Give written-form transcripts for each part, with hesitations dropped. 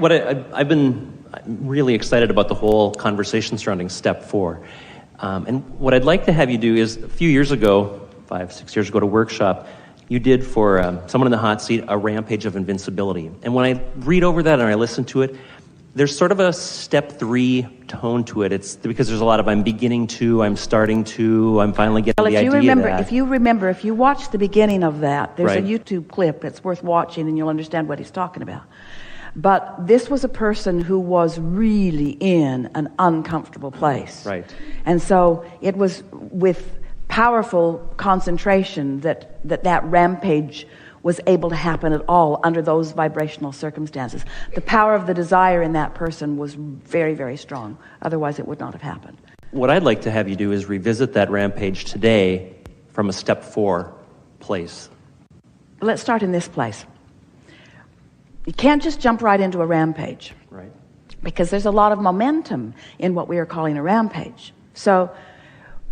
I've been really excited about the whole conversation surrounding step 4. And what I'd like to have you do is, a few years ago, 5-6 years ago at a workshop, you did for someone in the hot seat a rampage of invincibility. And when I read over that and I listen to it, there's sort of a step 3 tone to it. It's because there's a lot of I'm beginning to, I'm starting to, I'm finally getting the idea that. If you watch the beginning of that, there's Right. a YouTube clip. It's worth watching and you'll understand what he's talking about. But this was a person who was really in an uncomfortable place. Right. And so it was with powerful concentration that rampage was able to happen at all under those vibrational circumstances. The power of the desire in that person was very, very strong. Otherwise, it would not have happened. What I'd like to have you do is revisit that rampage today from a step 4 place. Let's start in this place. You can't just jump right into a rampage. Right. Because there's a lot of momentum in what we are calling a rampage. So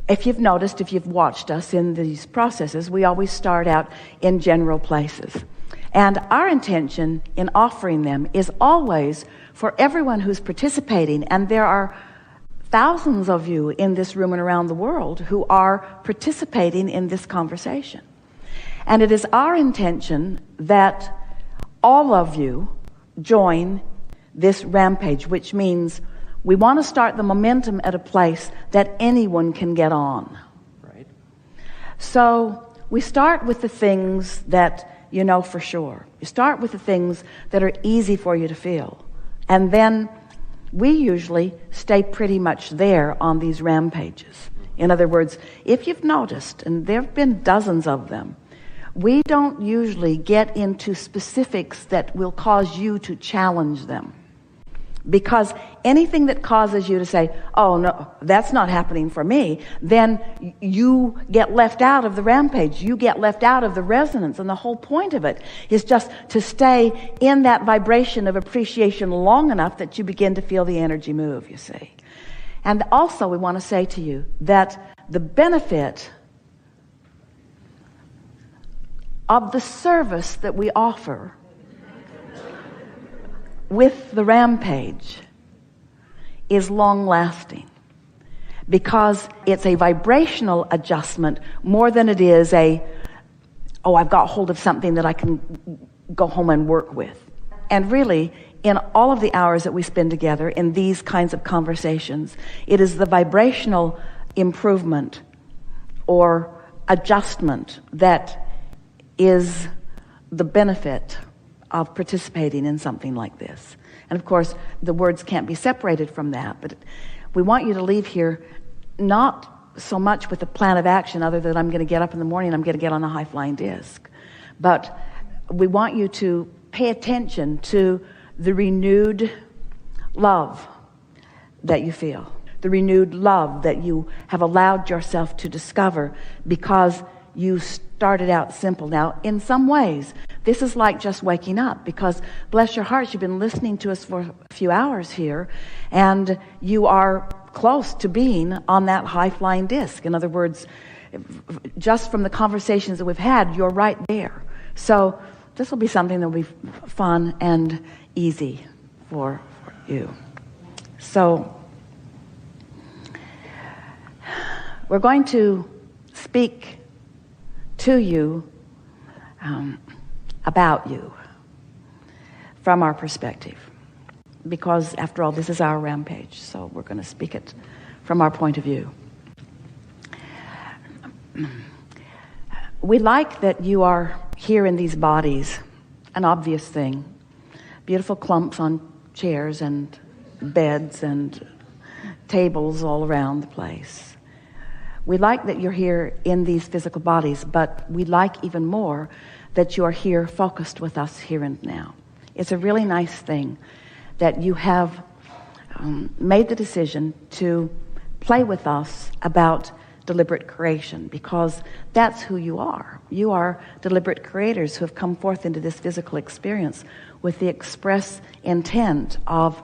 if you've noticed, if you've watched us in these processes, we always start out in general places. And our intention in offering them is always for everyone who's participating, and there are thousands of you in this room and around the world who are participating in this conversation. And it is our intention that all of you join this rampage, which means we want to start the momentum at a place that anyone can get on. Right. So we start with the things that you know for sure. You start with the things that are easy for you to feel. And then we usually stay pretty much there on these rampages. In other words, if you've noticed, and there have been dozens of them, we don't usually get into specifics that will cause you to challenge them. Because anything that causes you to say, oh, no, that's not happening for me, then you get left out of the rampage. You get left out of the resonance. And the whole point of it is just to stay in that vibration of appreciation long enough that you begin to feel the energy move, you see. And also we want to say to you that the benefit of the service that we offer with the rampage is long-lasting, because it's a vibrational adjustment more than it is I've got hold of something that I can go home and work with. And really, in all of the hours that we spend together in these kinds of conversations, it is the vibrational improvement or adjustment that is the benefit of participating in something like this. And of course, the words can't be separated from that, but we want you to leave here not so much with a plan of action other than I'm going to get up in the morning, I'm going to get on a high-flying disc. But we want you to pay attention to the renewed love that you feel, the renewed love that you have allowed yourself to discover because you started out simple. Now, in some ways, this is like just waking up, because bless your hearts, you've been listening to us for a few hours here, and you are close to being on that high-flying disc. In other words, just from the conversations that we've had, you're right there. So this will be something that will be fun and easy for you. So we're going to speak to you about you from our perspective, because after all, this is our rampage, so we're going to speak it from our point of view. We like that you are here in these bodies, an obvious thing. Beautiful clumps on chairs and beds and tables all around the place. We like that you're here in these physical bodies, but we like even more that you are here focused with us here and now. It's a really nice thing that you have made the decision to play with us about deliberate creation, because that's who you are. You are deliberate creators who have come forth into this physical experience with the express intent of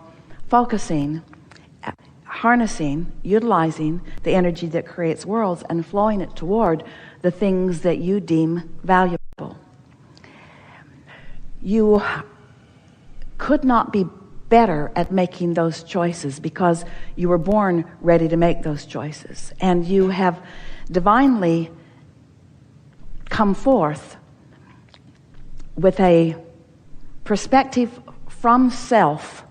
focusing, harnessing, utilizing the energy that creates worlds and flowing it toward the things that you deem valuable. You could not be better at making those choices because you were born ready to make those choices, and you have divinely come forth with a perspective from self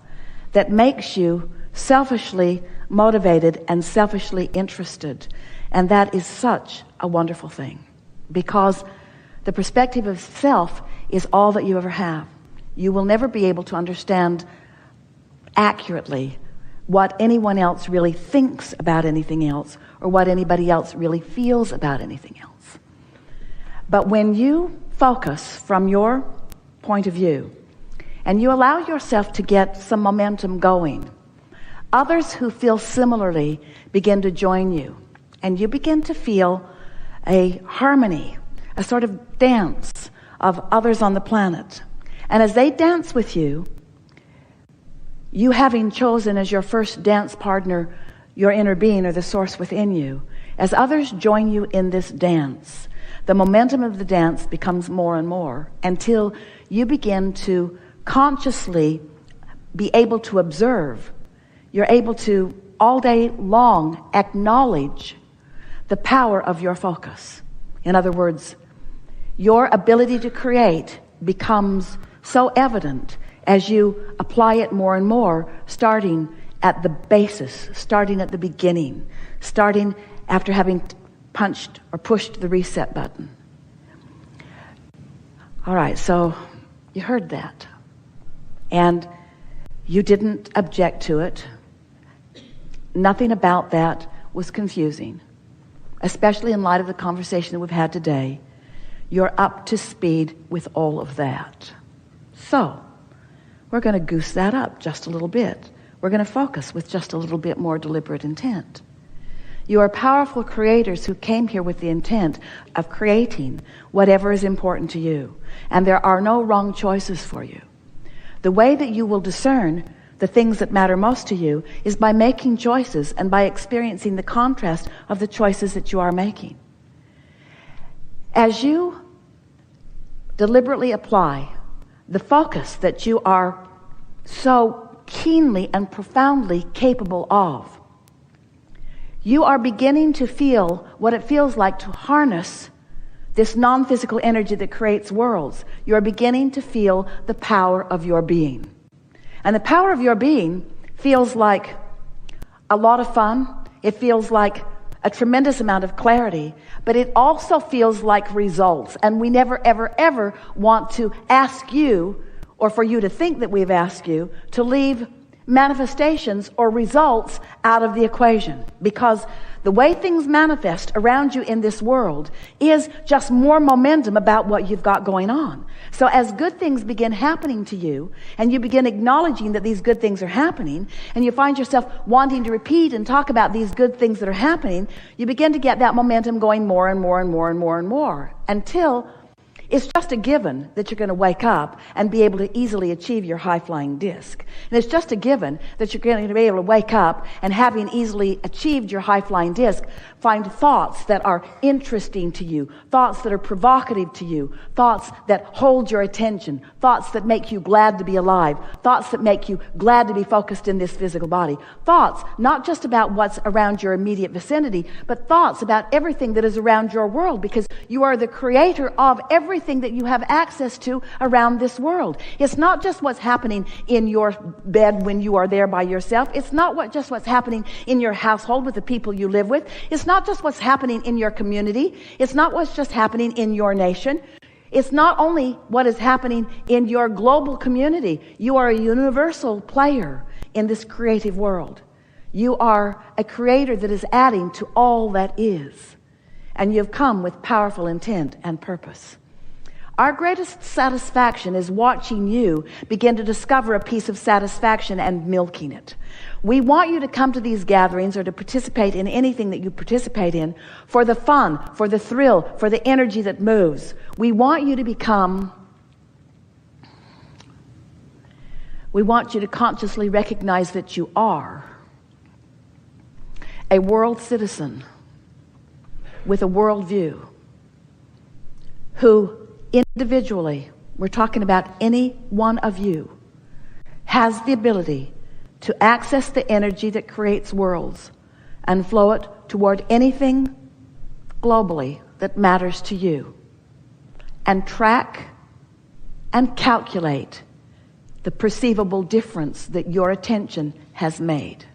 that makes you selfishly motivated and selfishly interested. And that is such a wonderful thing, because the perspective of self is all that you ever have. You will never be able to understand accurately what anyone else really thinks about anything else, or what anybody else really feels about anything else. But when you focus from your point of view and you allow yourself to get some momentum going, others who feel similarly begin to join you, and you begin to feel a harmony, a sort of dance of others on the planet. And as they dance with you, you having chosen as your first dance partner your inner being or the source within you, as others join you in this dance, the momentum of the dance becomes more and more until you begin to consciously be able to observe. You're able to all day long acknowledge the power of your focus. In other words, your ability to create becomes so evident as you apply it more and more, starting at the basis, starting at the beginning, starting after having punched or pushed the reset button. All right, so you heard that, and you didn't object to it. Nothing about that was confusing, especially in light of the conversation that we've had today. You're up to speed with all of that. So we're going to goose that up just a little bit. We're going to focus with just a little bit more deliberate intent. You are powerful creators who came here with the intent of creating whatever is important to you. And there are no wrong choices for you. The way that you will discern the things that matter most to you is by making choices and by experiencing the contrast of the choices that you are making. As you deliberately apply the focus that you are so keenly and profoundly capable of, you are beginning to feel what it feels like to harness this non-physical energy that creates worlds. You are beginning to feel the power of your being. And the power of your being feels like a lot of fun. It feels like a tremendous amount of clarity, but it also feels like results. And we never, ever, ever want to ask you, or for you to think that we've asked you, to leave manifestations or results out of the equation, because the way things manifest around you in this world is just more momentum about what you've got going on. So as good things begin happening to you, and you begin acknowledging that these good things are happening, and you find yourself wanting to repeat and talk about these good things that are happening, you begin to get that momentum going more and more and more and more and more, until it's just a given that you're going to wake up and be able to easily achieve your high-flying disc. And it's just a given that you're going to be able to wake up and, having easily achieved your high-flying disc, find thoughts that are interesting to you, thoughts that are provocative to you, thoughts that hold your attention, thoughts that make you glad to be alive, thoughts that make you glad to be focused in this physical body, thoughts not just about what's around your immediate vicinity, but thoughts about everything that is around your world, because you are the creator of everything that you have access to around this world. It's not just what's happening in your bed when you are there by yourself. It's not just what's happening in your household with the people you live with. It's not just what's happening in your community. It's not what's just happening in your nation. It's not only what is happening in your global community. You are a universal player in this creative world. You are a creator that is adding to all that is. And you've come with powerful intent and purpose. Our greatest satisfaction is watching you begin to discover a piece of satisfaction and milking it. We want you to come to these gatherings, or to participate in anything that you participate in, for the fun, for the thrill, for the energy that moves. We want you to consciously recognize that you are a world citizen with a worldview, who individually, we're talking about any one of you, has the ability to access the energy that creates worlds and flow it toward anything globally that matters to you, and track and calculate the perceivable difference that your attention has made.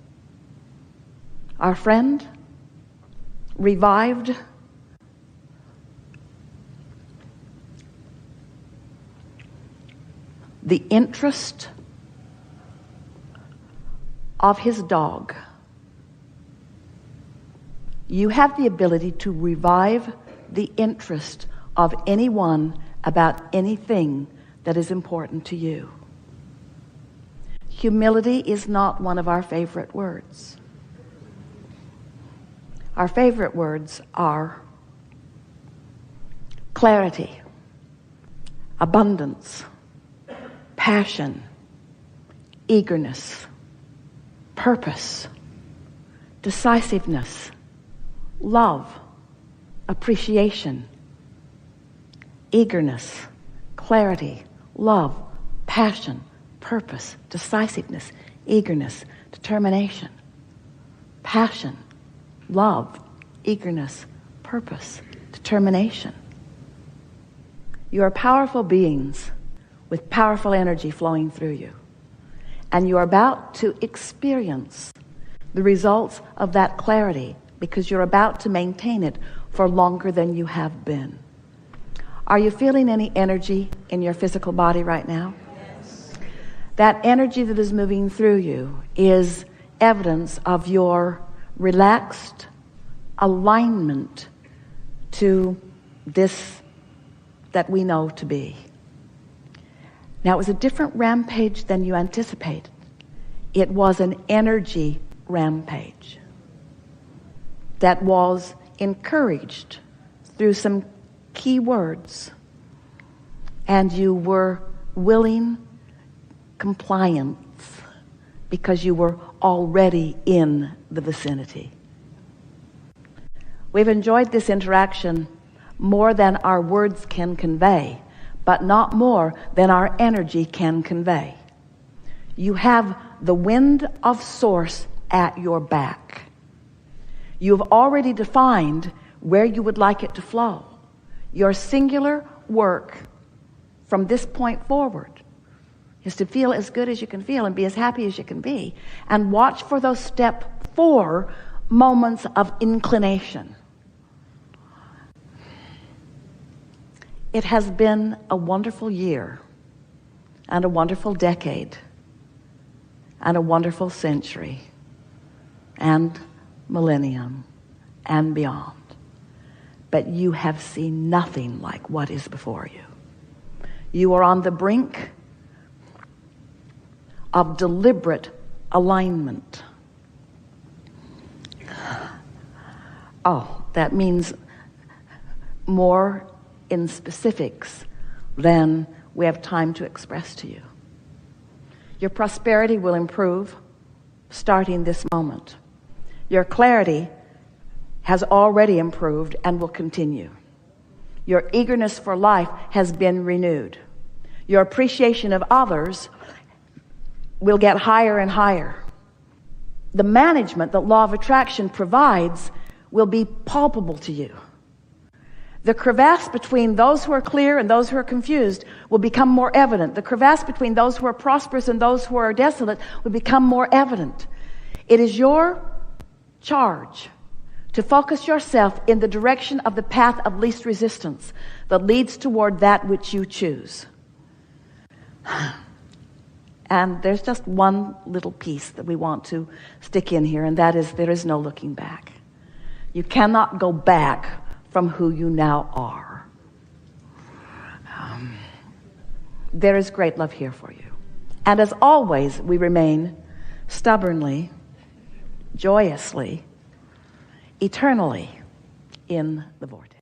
Our friend revived the interest of his dog. You have the ability to revive the interest of anyone about anything that is important to you. Humility is not one of our favorite words. Our favorite words are clarity, abundance, passion, eagerness, purpose, decisiveness, love, appreciation, eagerness, clarity, love, passion, purpose, decisiveness, eagerness, determination, passion, love, eagerness, purpose, determination. You are powerful beings with powerful energy flowing through you. And you are about to experience the results of that clarity because you're about to maintain it for longer than you have been. Are you feeling any energy in your physical body right now? Yes. That energy that is moving through you is evidence of your relaxed alignment to this that we know to be. Now, it was a different rampage than you anticipated. It was an energy rampage that was encouraged through some key words, and you were willing compliance because you were already in the vicinity. We've enjoyed this interaction more than our words can convey, but not more than our energy can convey. You have the wind of source at your back. You've already defined where you would like it to flow. Your singular work from this point forward is to feel as good as you can feel and be as happy as you can be, and watch for those step 4 moments of inclination. It has been a wonderful year and a wonderful decade and a wonderful century and millennium and beyond. But you have seen nothing like what is before you. You are on the brink of deliberate alignment. Oh, that means more in specifics than we have time to express to you. Your prosperity will improve starting this moment. Your clarity has already improved and will continue. Your eagerness for life has been renewed. Your appreciation of others will get higher and higher. The management that law of attraction provides will be palpable to you. The crevasse between those who are clear and those who are confused will become more evident. The crevasse between those who are prosperous and those who are desolate will become more evident. It is your charge to focus yourself in the direction of the path of least resistance that leads toward that which you choose. And there's just one little piece that we want to stick in here, and that is there is no looking back. You cannot go back from who you now are. There is great love here for you. And as always, we remain stubbornly, joyously, eternally in the vortex.